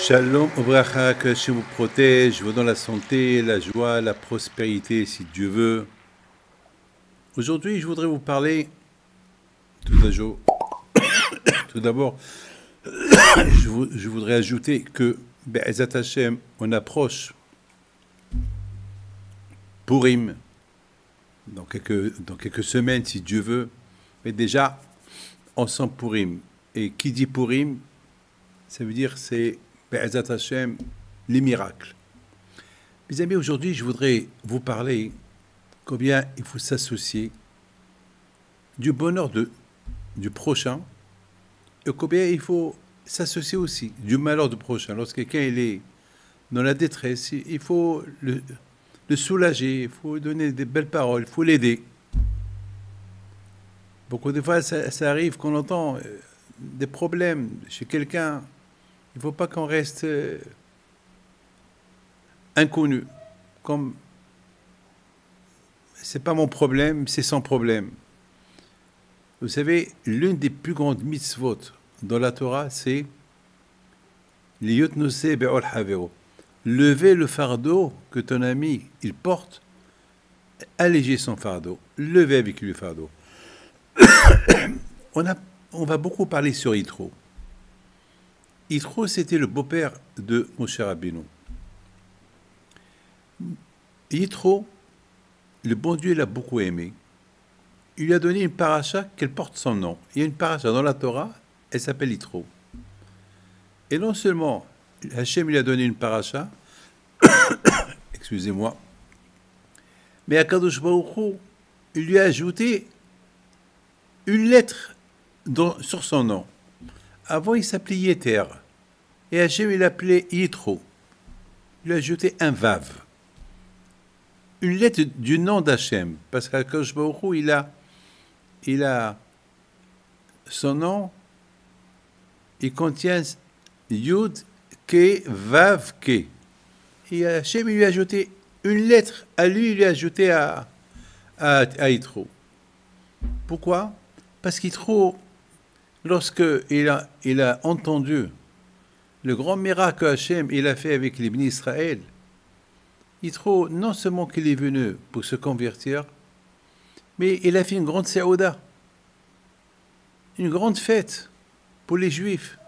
Shalom, Obracha, que Hachem vous protège, vous donne la santé, la joie, la prospérité, si Dieu veut. Aujourd'hui, je voudrais vous parler, tout tout d'abord, je voudrais ajouter que, Be'ezat Hashem, on approche Purim, dans quelques semaines, si Dieu veut, mais déjà, on sent Purim. Et qui dit Purim, ça veut dire c'est Be'ezat Hashem, les miracles. Mes amis, aujourd'hui, je voudrais vous parler combien il faut s'associer du bonheur du prochain et combien il faut s'associer aussi du malheur du prochain. Lorsque quelqu'un il est dans la détresse, il faut le soulager, il faut lui donner des belles paroles, il faut l'aider. Beaucoup de fois, ça arrive qu'on entend des problèmes chez quelqu'un. Il ne faut pas qu'on reste inconnu, comme c'est pas mon problème, c'est son problème. Vous savez, l'une des plus grandes mitzvot dans la Torah, c'est liyot noseh be'ol havero. Lever le fardeau que ton ami il porte, alléger son fardeau, lever avec lui le fardeau. On va beaucoup parler sur Yitro. Yitro, c'était le beau-père de Moshe Rabbeinu. Yitro, le bon Dieu l'a beaucoup aimé. Il lui a donné une paracha qu'elle porte son nom. Il y a une paracha dans la Torah, elle s'appelle Yitro. Et non seulement Hachem lui a donné une paracha, excusez-moi, mais Akadosh Baruch Hu, il lui a ajouté une lettre sur son nom. Avant, il s'appelait Yeter. Et Hachem, il l'appelait Yitro. Il lui a ajouté un Vav. Une lettre du nom d'Hachem. Parce qu'Akadosh Baruch Hu, il a son nom, il contient Yud, Ke, Vav, Ke. Et Hachem, il lui a ajouté une lettre. À lui, il lui a ajouté à Yitro. Pourquoi? Parce qu'Yitro, lorsque il a entendu le grand miracle que Hachem il a fait avec les bénis Israël, Yitro, non seulement qu'il est venu pour se convertir, mais il a fait une grande saouda, une grande fête pour les Juifs.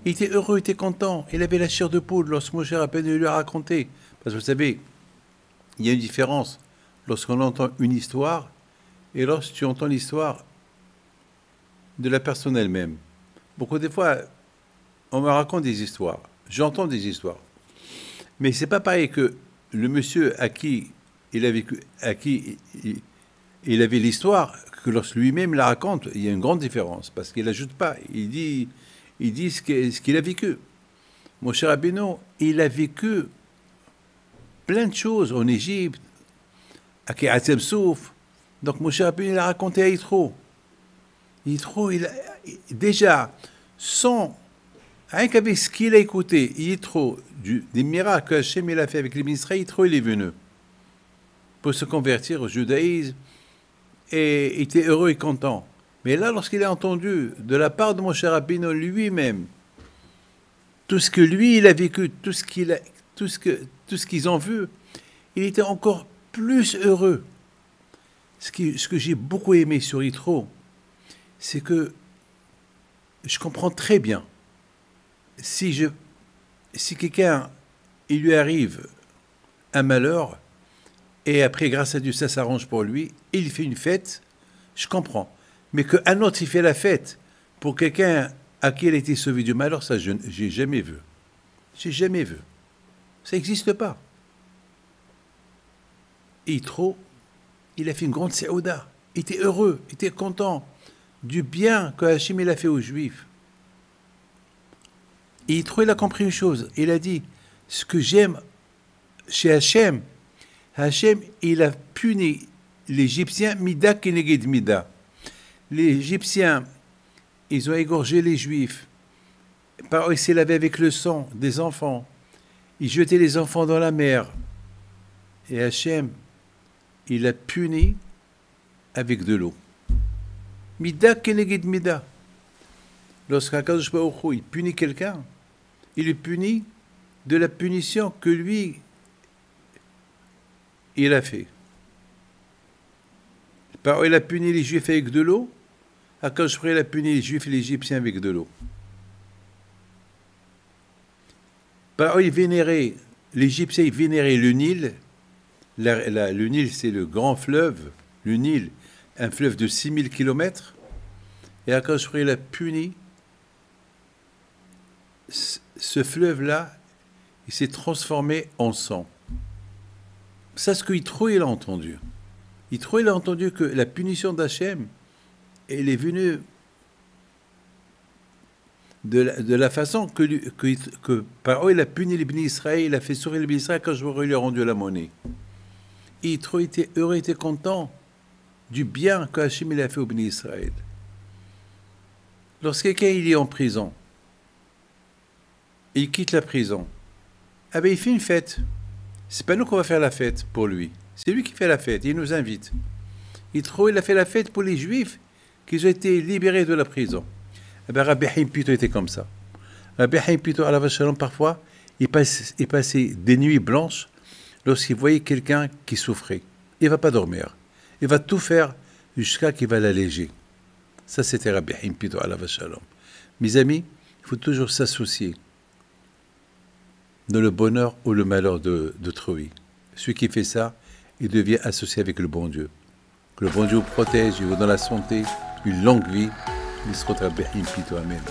Il était heureux, il était content, il avait la chair de poule lorsque Moshe Rabbeinu lui a raconté. Parce que vous savez, il y a une différence lorsqu'on entend une histoire et lorsque tu entends l'histoire de la personne elle-même. Beaucoup de fois, on me raconte des histoires, j'entends des histoires. Mais c'est pas pareil que le monsieur à qui il a vécu, il avait l'histoire, que lorsque lui-même la raconte, il y a une grande différence, parce qu'il n'ajoute pas, il dit ce qu'il a vécu. Mon cher Rabbeinu, il a vécu plein de choses en Égypte, à Kiratem Souf. Donc mon cher Rabbeinu, il a raconté à Yitro. Yitro, déjà, rien qu'avec ce qu'il a écouté, Yitro, des miracles que Hachem il a fait avec les ministres, Yitro, il est venu pour se convertir au judaïsme et il était heureux et content. Mais là, lorsqu'il a entendu de la part de mon cher Rabbeinu lui-même, tout ce que lui, il a vécu, tout ce qu'ils ont vu, il était encore plus heureux. Ce que j'ai beaucoup aimé sur Yitro, c'est que je comprends très bien. Si quelqu'un, il lui arrive un malheur, et après, grâce à Dieu, ça s'arrange pour lui, il fait une fête, je comprends. Mais qu'un autre, il fait la fête pour quelqu'un à qui il a été sauvé du malheur, ça, j'ai jamais vu. J'ai jamais vu. Ça n'existe pas. Et Yitro, il a fait une grande saouda. Il était heureux, il était content du bien que Hachem il a fait aux Juifs. Et Yitro, il a compris une chose. Il a dit, ce que j'aime chez Hachem, Hachem, il a puni l'Égyptien Mida Keneged Mida. Les Égyptiens, ils ont égorgé les Juifs. Ils s'est lavé avec le sang des enfants. Ils jetaient les enfants dans la mer. Et Hachem, il a puni avec de l'eau. Mida Keneged Mida. Lorsqu'Akadosh Baruch Hu, il punit quelqu'un, il est puni de la punition que lui, il a fait. Il a puni les Juifs avec de l'eau, Akadosh Baruch Hu, il a puni les Juifs et les Égyptiens avec de l'eau. Il vénérait, l'Égyptien il vénérait le Nil. Le Nil, c'est le grand fleuve. Le Nil, un fleuve de 6000 km. Et Akadosh Baruch Hu, il a puni ce fleuve-là, il s'est transformé en sang. Ça, ce que Yitro, il a entendu. Yitro, il a entendu que la punition d'Hachem, elle est venue de la façon que Paro, il a puni les bénis Israël, il a fait sourire les bénis Israël quand je lui ai rendu la monnaie. Et Yitro était heureux, était content du bien que Hachem il a fait aux bénis Israël. Lorsque quelqu'un il est en prison, il quitte la prison, ah ben il fait une fête. C'est pas nous qu'on va faire la fête pour lui. C'est lui qui fait la fête, il nous invite. Il a fait la fête pour les Juifs qui ont été libérés de la prison. Eh bien, Rabbi Haim Pito était comme ça. Rabbi Haim Pito, à la Shalom, parfois, il passait des nuits blanches lorsqu'il voyait quelqu'un qui souffrait. Il ne va pas dormir. Il va tout faire jusqu'à qu'il va l'alléger. Ça, c'était Rabbi Haim Pito, à la Shalom. Mes amis, il faut toujours s'associer dans le bonheur ou le malheur d'autrui. Celui qui fait ça, il devient associé avec le bon Dieu. Que le bon Dieu vous protège, il vous donne la santé, une longue vie. Il se retrouve à Amen.